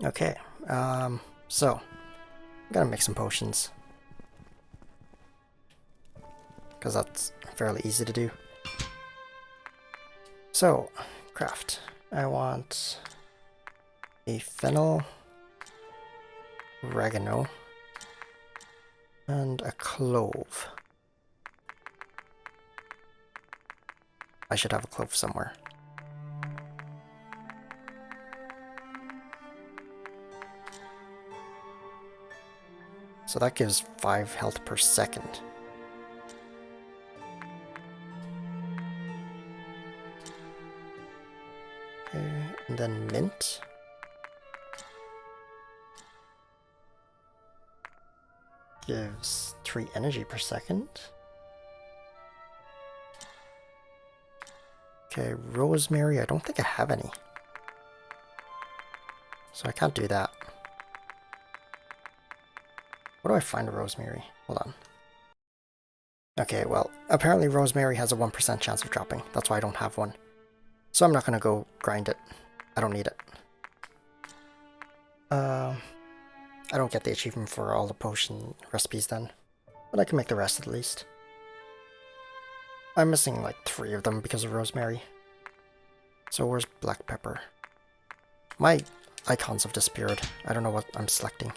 Okay, so I'm gonna make some potions. Because that's fairly easy to do. So, craft. I want a fennel, oregano, and a clove. I should have a clove somewhere. So that gives 5 health per second. Okay, and then mint. Gives 3 energy per second. Okay, rosemary, I don't think I have any. So I can't do that. Where do I find rosemary? Hold on. Okay, well, apparently rosemary has a 1% chance of dropping. That's why I don't have one. So I'm not gonna go grind it. I don't need it. I don't get the achievement for all the potion recipes then. But I can make the rest at least. I'm missing like 3 of them because of rosemary. So where's black pepper? My icons have disappeared. I don't know what I'm selecting.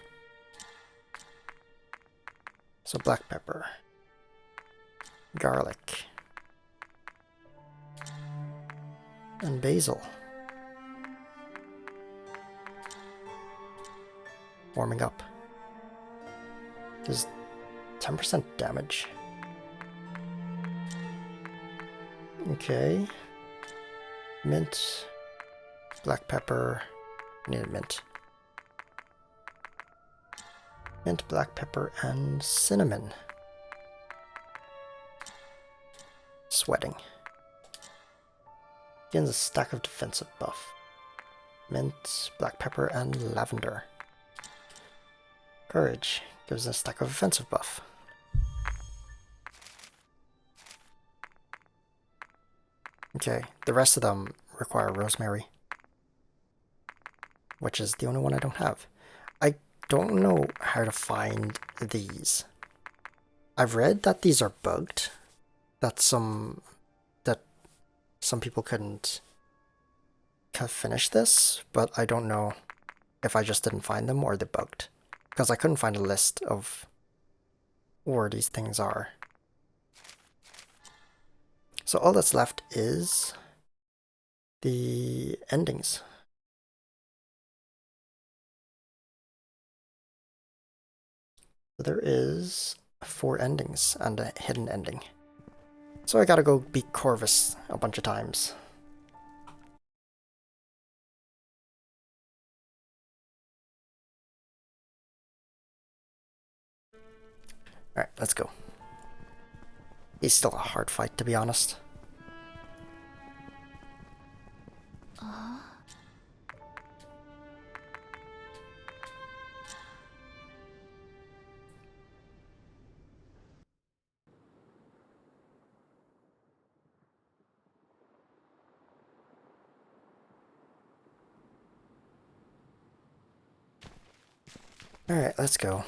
So black pepper. Garlic. And basil. Warming up. Does 10% damage. Okay. Mint. Black pepper. Needed mint. Mint, black pepper, and cinnamon. Sweating. Gains a stack of defensive buff. Mint, black pepper, and lavender. Courage gives a stack of offensive buff. Okay, the rest of them require rosemary, which is the only one I don't have. I don't know how to find these. I've read that these are bugged, that some people couldn't finish this, but I don't know if I just didn't find them or they're bugged. Because I couldn't find a list of where these things are. So all that's left is the endings. So there is 4 endings and a hidden ending. So I gotta go beat Corvus a bunch of times. Alright, let's go. He's still a hard fight, to be honest. Alright, let's go.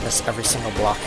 Miss every single block.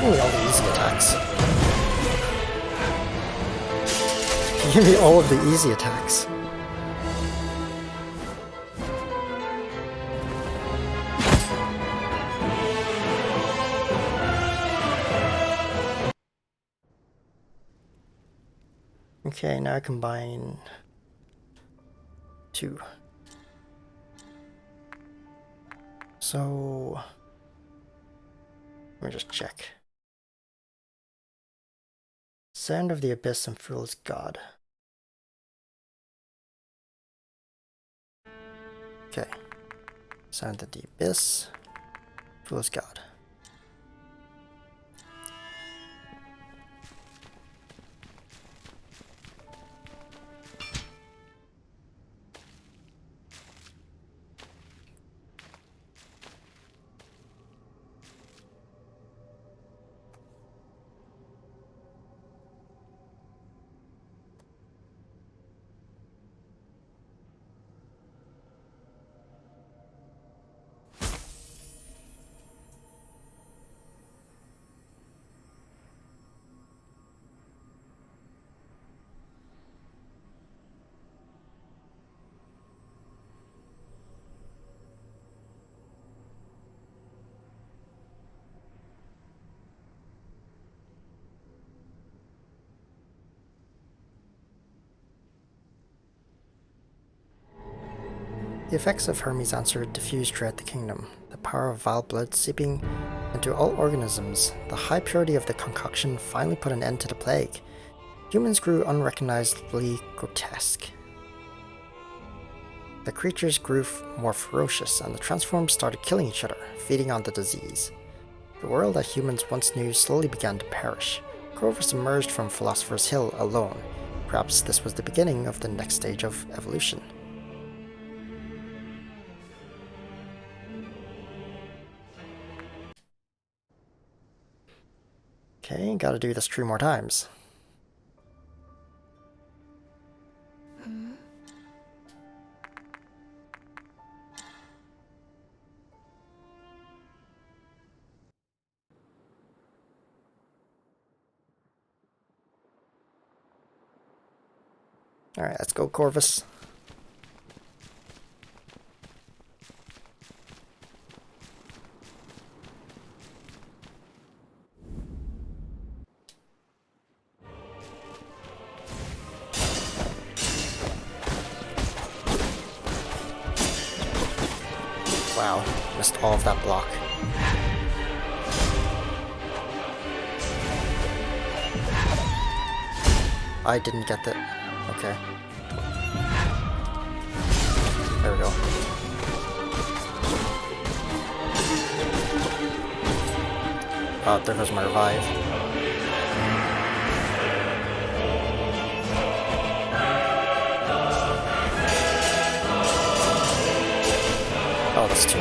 giving me all the easy attacks. You give me all of the easy attacks. Okay, now I combine 2. So let me just check. Sound of the Abyss and Fool's God. Okay. Sound of the Abyss, Fool's God. The effects of Hermes' answer diffused throughout the kingdom, the power of vile blood seeping into all organisms. The high purity of the concoction finally put an end to the plague. Humans grew unrecognizably grotesque. The creatures grew more ferocious, and the transformed started killing each other, feeding on the disease. The world that humans once knew slowly began to perish. Corvus emerged from Philosopher's Hill alone. Perhaps this was the beginning of the next stage of evolution. Okay, gotta do this 3 more times. Alright, let's go, Corvus. Wow, missed all of that block. I didn't get that. Okay. There we go. Oh, there goes my revive. Oh, that's 2.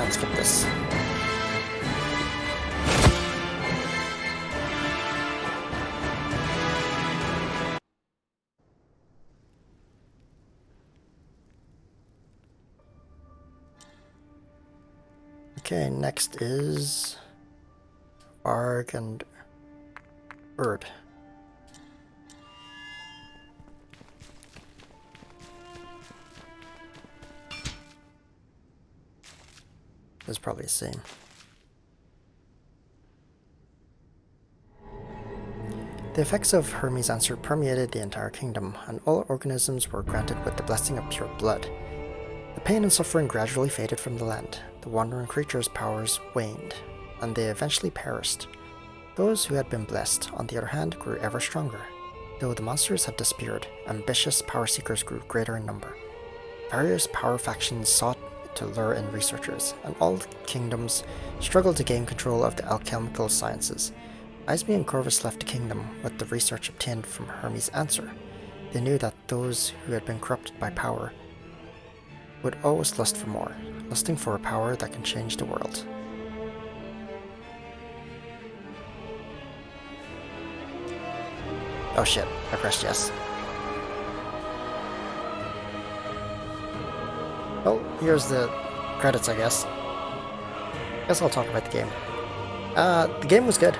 can't skip this. Okay, next is Arg and Erd. It's probably the same. The effects of Hermes' answer permeated the entire kingdom, and all organisms were granted with the blessing of pure blood. The pain and suffering gradually faded from the land. The wandering creatures' powers waned, and they eventually perished. Those who had been blessed, on the other hand, grew ever stronger. Though the monsters had disappeared, ambitious power seekers grew greater in number. Various power factions sought to lure in researchers, and all kingdoms struggled to gain control of the alchemical sciences. Isme and Corvus left the kingdom with the research obtained from Hermes' answer. They knew that those who had been corrupted by power would always lust for more, lusting for a power that can change the world. Oh shit, I pressed yes. Well, here's the credits, I guess. Guess I'll talk about the game. The game was good.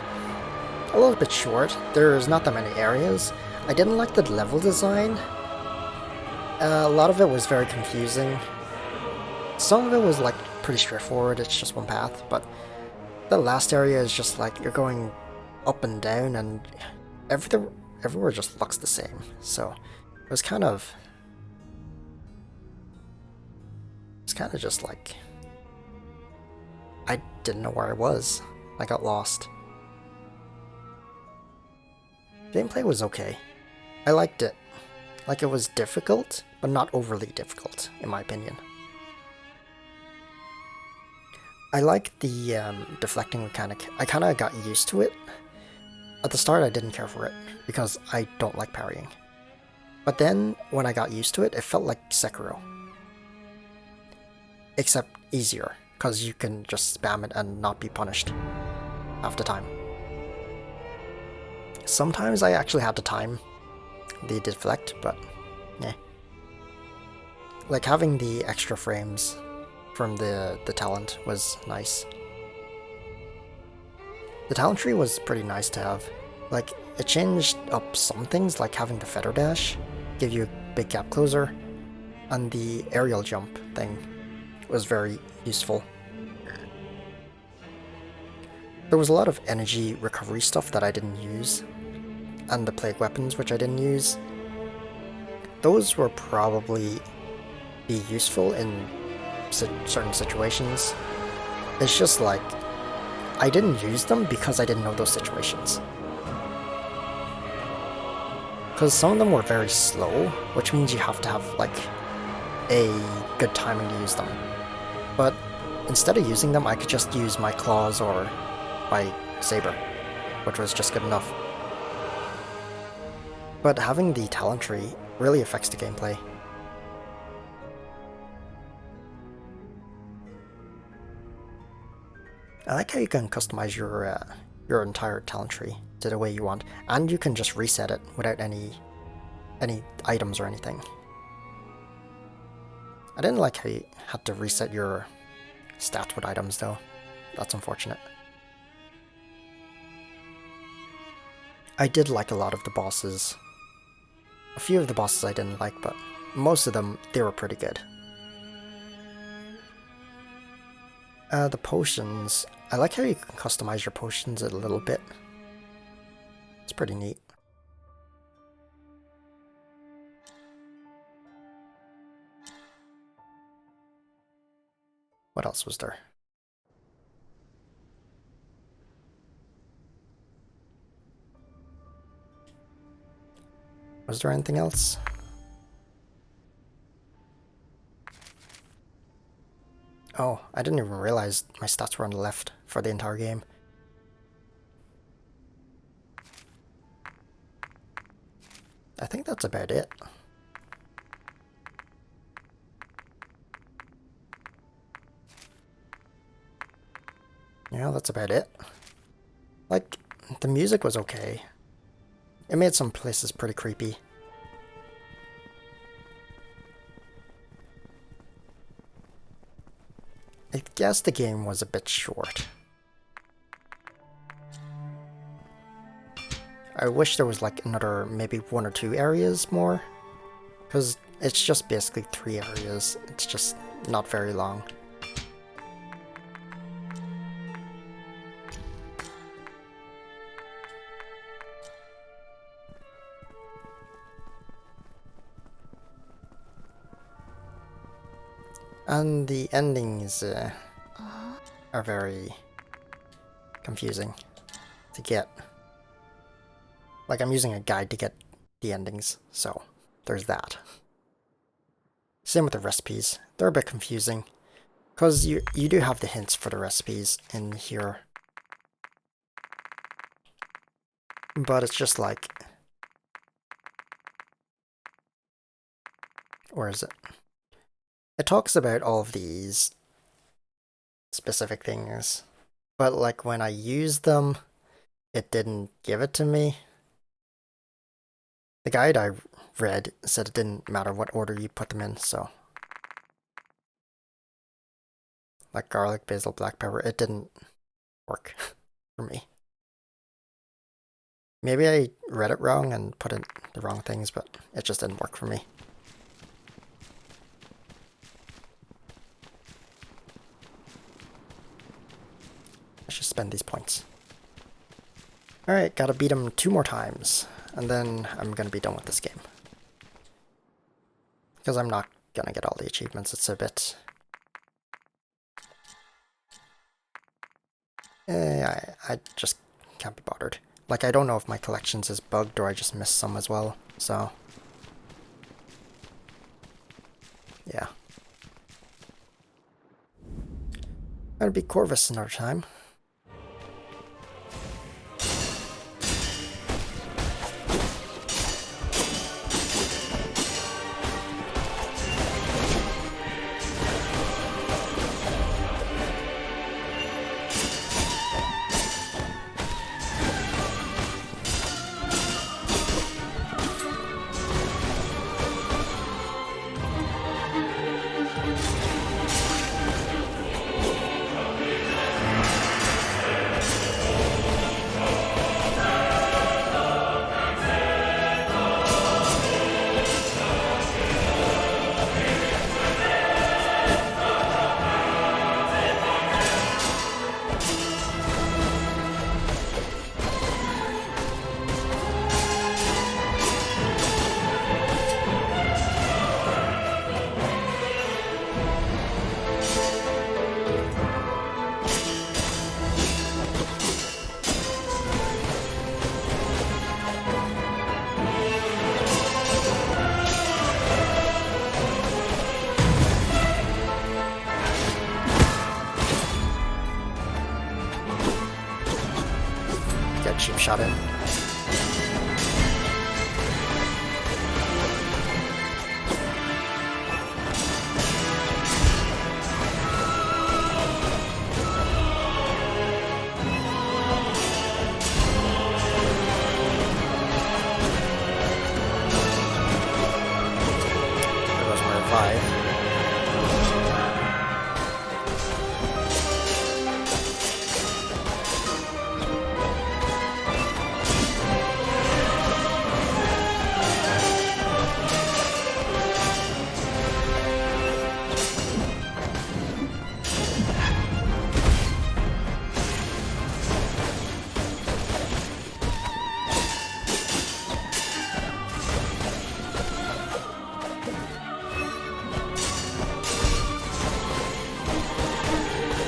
A little bit short. There's not that many areas. I didn't like the level design. A lot of it was very confusing. Some of it was like pretty straightforward, it's just one path, but the last area is just like you're going up and down and everywhere just looks the same. So it was kind of just like I didn't know where I was. I got lost. Gameplay was okay. I liked it. Like, it was difficult, but not overly difficult, in my opinion. I like the deflecting mechanic. I kind of got used to it. At the start, I didn't care for it, because I don't like parrying. But then, when I got used to it, it felt like Sekiro. Except easier, because you can just spam it and not be punished half the time. Sometimes I actually had to time the deflect, but yeah. Like, having the extra frames from the talent was nice. The talent tree was pretty nice to have. Like, it changed up some things, like having the feather dash, give you a big gap closer, and the aerial jump thing was very useful. There was a lot of energy recovery stuff that I didn't use, and the plague weapons which I didn't use. Those will probably be useful in certain situations. It's just like, I didn't use them because I didn't know those situations. Because some of them were very slow, which means you have to have like a good timing to use them. But instead of using them, I could just use my claws or my saber, which was just good enough. But having the talent tree really affects the gameplay. I like how you can customize your entire talent tree to the way you want, and you can just reset it without any items or anything. I didn't like how you had to reset your stats with items though. That's unfortunate. I did like a lot of the bosses. A few of the bosses I didn't like, but most of them, they were pretty good. The potions. I like how you can customize your potions a little bit. It's pretty neat. What else was there? Was there anything else? Oh, I didn't even realize my stats were on the left for the entire game. I think that's about it. Yeah, that's about it. Like, the music was okay. It made some places pretty creepy. I guess the game was a bit short. I wish there was like another, maybe 1 or 2 areas more. Because it's just basically 3 areas. It's just not very long. And the endings are very confusing to get. Like, I'm using a guide to get the endings, so there's that. Same with the recipes. They're a bit confusing, because you do have the hints for the recipes in here. But it's just like... Where is it? It talks about all of these specific things, but like when I used them, it didn't give it to me. The guide I read said it didn't matter what order you put them in, so... Like garlic, basil, black pepper, it didn't work for me. Maybe I read it wrong and put in the wrong things, but it just didn't work for me. I should spend these points. Alright, gotta beat him 2 more times, and then I'm gonna be done with this game. Because I'm not gonna get all the achievements, it's a bit... I just can't be bothered. Like, I don't know if my collections is bugged or I just missed some as well, so... Yeah. I'll be Corvus another time. Cheap shot in. There goes my revive.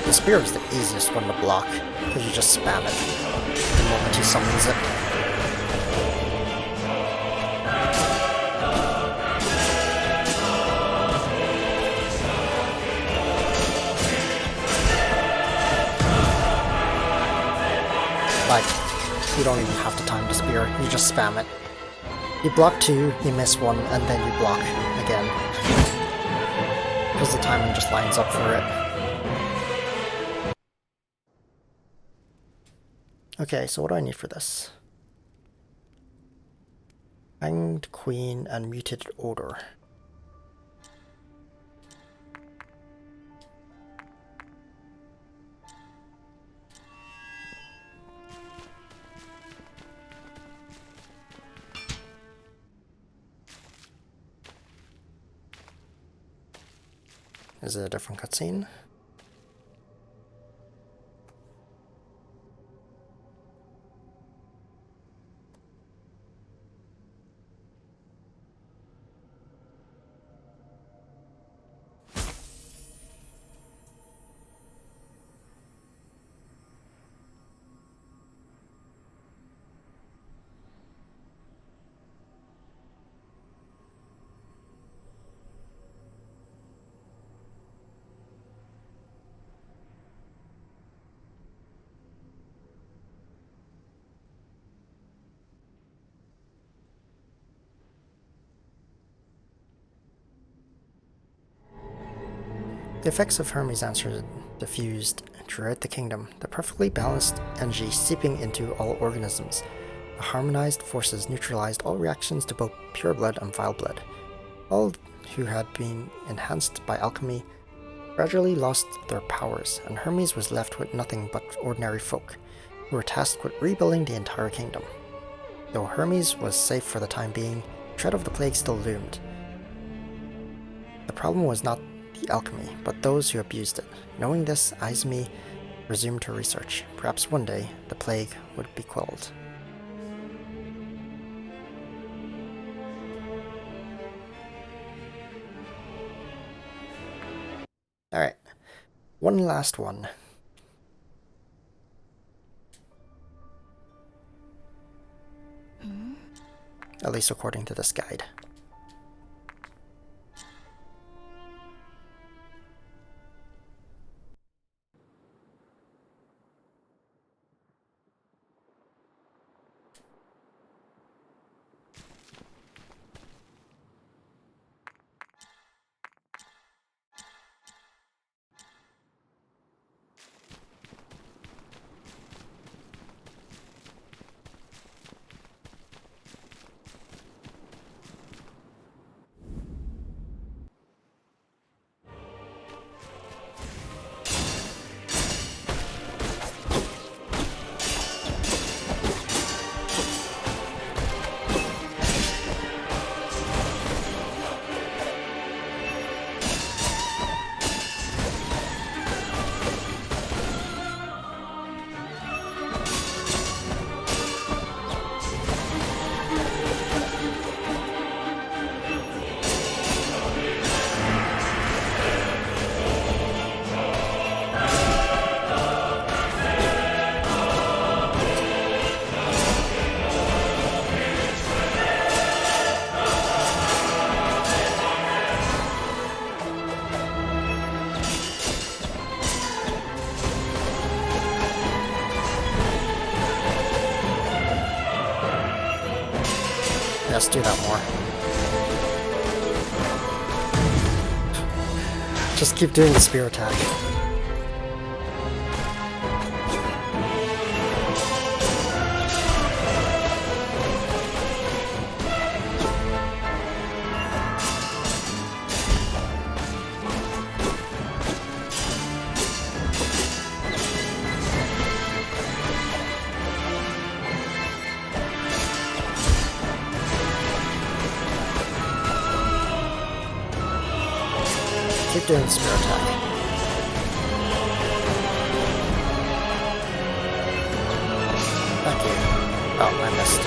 The spear is the easiest one to block, because you just spam it the moment he summons it. Like, you don't even have to time the spear, you just spam it. You block 2, you miss 1, and then you block again. Because the timing just lines up for it. Okay, so what do I need for this? Hanged Queen and Mutated Odor. Is it a different cutscene? The effects of Hermes' answer diffused throughout the kingdom, the perfectly balanced energy seeping into all organisms. The harmonized forces neutralized all reactions to both pure blood and vile blood. All who had been enhanced by alchemy gradually lost their powers, and Hermes was left with nothing but ordinary folk, who were tasked with rebuilding the entire kingdom. Though Hermes was safe for the time being, the threat of the plague still loomed. The problem was not the alchemy, but those who abused it. Knowing this, Izumi resumed her research. Perhaps one day, the plague would be quelled. Alright, one last one. At least according to this guide. Let's do that more. Just keep doing the spear attack. Keep doing the spear attack. Thank you. Oh, I missed.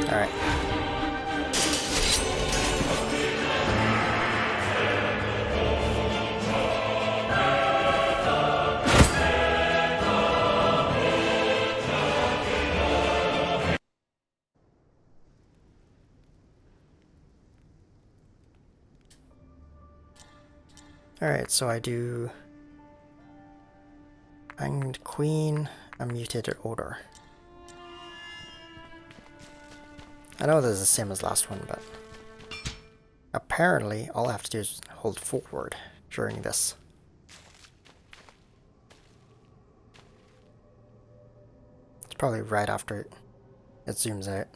Alright. Alright, so I do Hanged Queen and Mutated Odor. I know this is the same as last one, but apparently all I have to do is hold forward during this. It's probably right after it zooms out.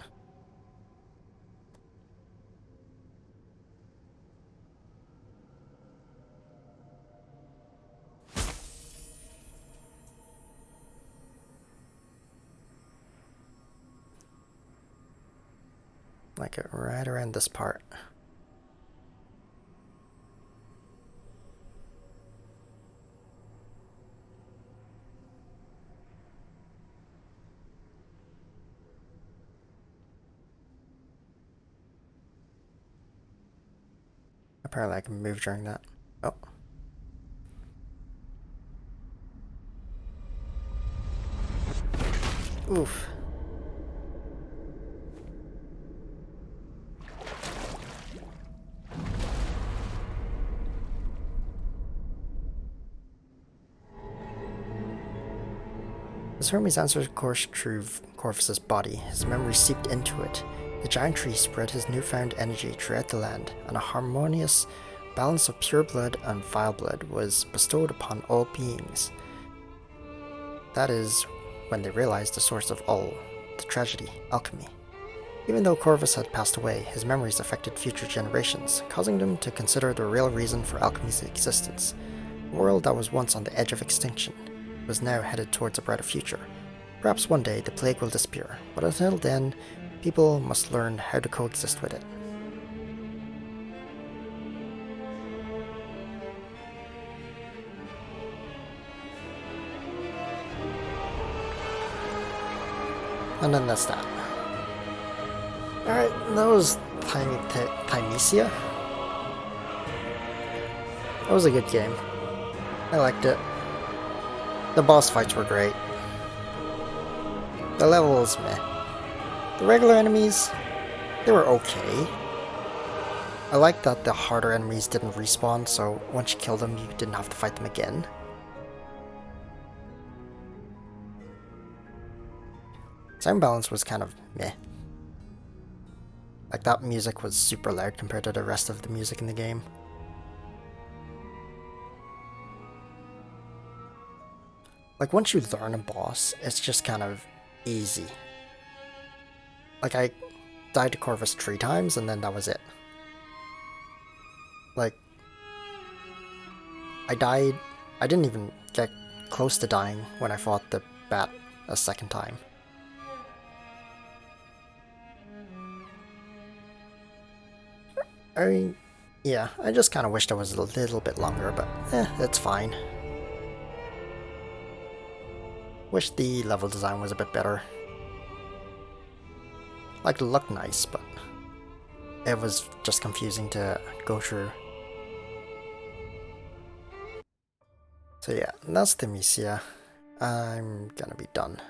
Like it right around this part. Apparently I can move during that. Oh. Oof. As Hermes answered course through Corvus's body, his memory seeped into it. The giant tree spread his newfound energy throughout the land, and a harmonious balance of pure blood and vile blood was bestowed upon all beings. That is when they realized the source of all the tragedy, alchemy. Even though Corvus had passed away, his memories affected future generations, causing them to consider the real reason for alchemy's existence. A world that was once on the edge of extinction was now headed towards a brighter future. Perhaps one day the plague will disappear, but until then, people must learn how to coexist with it. And then that's that. Alright, that was Thymesia. That was a good game. I liked it. The boss fights were great. The levels, meh. The regular enemies, they were okay. I liked that the harder enemies didn't respawn, so once you killed them, you didn't have to fight them again. Sound balance was kind of meh. Like, that music was super loud compared to the rest of the music in the game. Like, once you learn a boss, it's just kind of easy. Like, I died to Corvus 3 times, and then that was it. Like, I didn't even get close to dying when I fought the bat a second time. I mean, yeah, I just kind of wished it was a little bit longer, but it's fine. Wish the level design was a bit better. Like, it looked nice, but it was just confusing to go through. So yeah, that's Thymesia. I'm gonna be done.